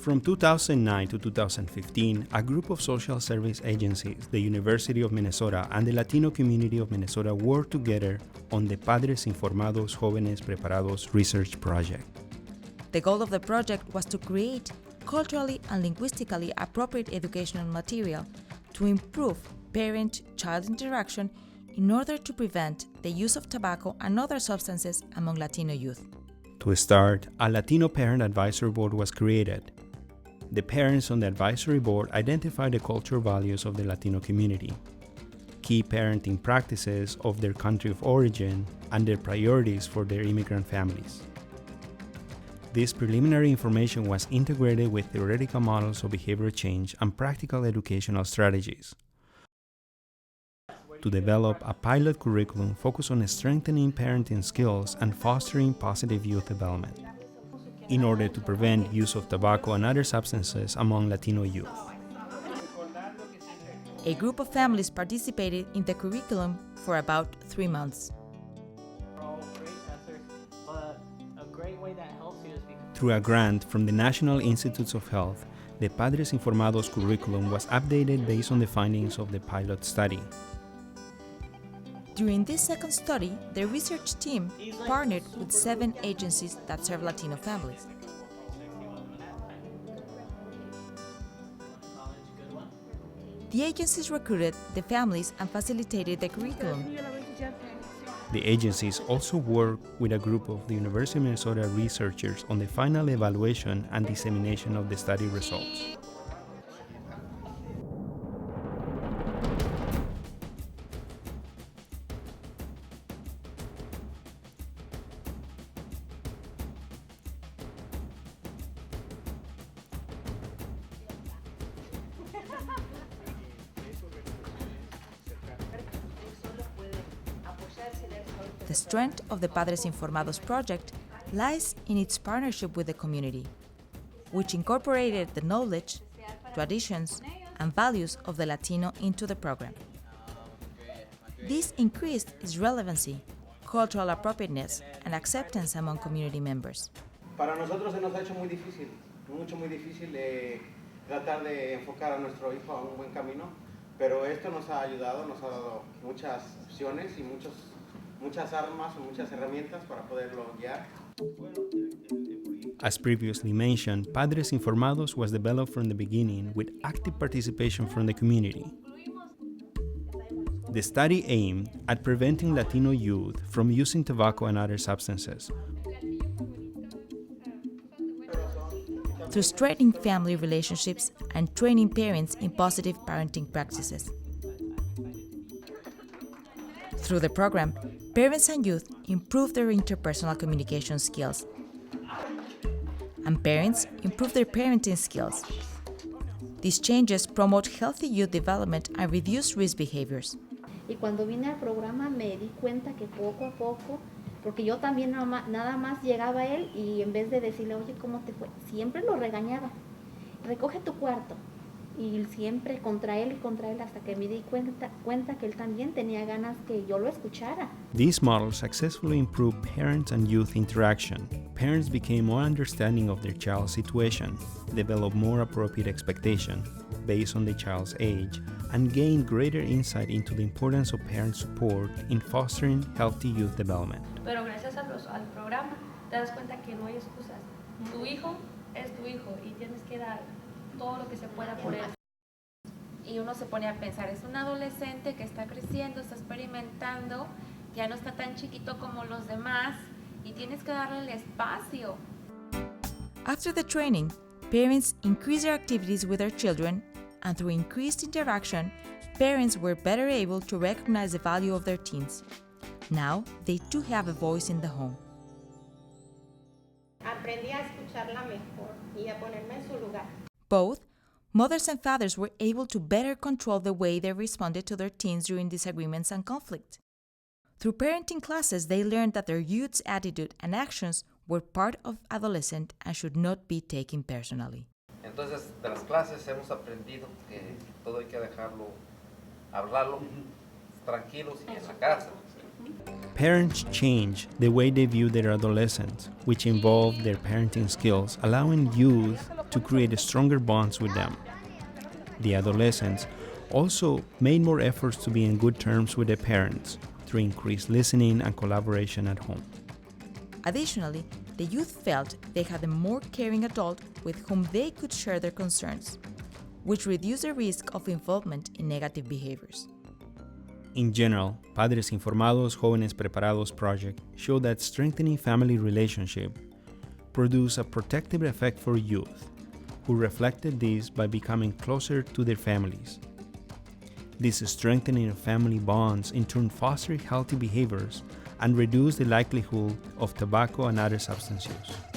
From 2009 to 2015, a group of social service agencies, the University of Minnesota and the Latino community of Minnesota worked together on the Padres Informados, Jóvenes Preparados research project. The goal of the project was to create culturally and linguistically appropriate educational material to improve parent-child interaction in order to prevent the use of tobacco and other substances among Latino youth. To start, a Latino Parent Advisory Board was created. The parents on the advisory board identified the cultural values of the Latino community, key parenting practices of their country of origin, and their priorities for their immigrant families. This preliminary information was integrated with theoretical models of behavior change and practical educational strategies to develop a pilot curriculum focused on strengthening parenting skills and fostering positive youth development in order to prevent use of tobacco and other substances among Latino youth. A group of families participated in the curriculum for about 3 months. Through a grant from the National Institutes of Health, the Padres Informados curriculum was updated based on the findings of the pilot study. During this second study, the research team partnered with 7 agencies that serve Latino families. The agencies recruited the families and facilitated the curriculum. The agencies also worked with a group of the University of Minnesota researchers on the final evaluation and dissemination of the study results. The strength of the Padres Informados project lies in its partnership with the community, which incorporated the knowledge, traditions, and values of the Latino into the program. This increased its relevancy, cultural appropriateness, and acceptance among community members. Para nosotros se nos ha hecho muy difícil tratar de enfocar a nuestro hijo a un buen camino, pero esto nos ha ayudado, nos ha dado muchas opciones y muchas armas o muchas herramientas para poderlo guiar. As previously mentioned, Padres Informados was developed from the beginning with active participation from the community. The study aimed at preventing Latino youth from using tobacco and other substances, through strengthening family relationships and training parents in positive parenting practices. Through the program, parents and youth improve their interpersonal communication skills, and parents improve their parenting skills. These changes promote healthy youth development and reduce risk behaviors. Y cuando vine al programa me di cuenta que poco a poco, porque yo también nada más llegaba a él y en vez de decirle, oye, ¿cómo te fue? Siempre lo regañaba. Recoge tu cuarto. Y siempre contra él hasta que me di cuenta que él también tenía ganas que yo lo escuchara. These models successfully improved parent and youth interaction. Parents became more understanding of their child's situation, developed more appropriate expectation based on the child's age, and gained greater insight into the importance of parent support in fostering healthy youth development. Pero gracias al programa te das cuenta que no hay excusas. Tu hijo es tu hijo y tienes que dar todo lo que se pueda por él. Y uno se pone a pensar, es un adolescente que está creciendo, está experimentando, ya no está tan chiquito como los demás y tienes que darle el espacio. After the training, parents increased their activities with their children, and through increased interaction, parents were better able to recognize the value of their teens. Now, they too have a voice in the home. Aprendí a escucharla mejor y a ponerme en su lugar. Both mothers and fathers were able to better control the way they responded to their teens during disagreements and conflict. Through parenting classes, they learned that their youth's attitude and actions were part of adolescent and should not be taken personally. Entonces, de las clases hemos aprendido que todo hay que dejarlo, hablarlo tranquilos y en la casa. Parents change the way they view their adolescents, which involve their parenting skills, allowing youth to create stronger bonds with them. The adolescents also made more efforts to be in good terms with their parents through increased listening and collaboration at home. Additionally, the youth felt they had a more caring adult with whom they could share their concerns, which reduced the risk of involvement in negative behaviors. In general, Padres Informados, Jóvenes Preparados project showed that strengthening family relationships produced a protective effect for youth, who reflected this by becoming closer to their families. This strengthening of family bonds in turn fostered healthy behaviors and reduced the likelihood of tobacco and other substance use.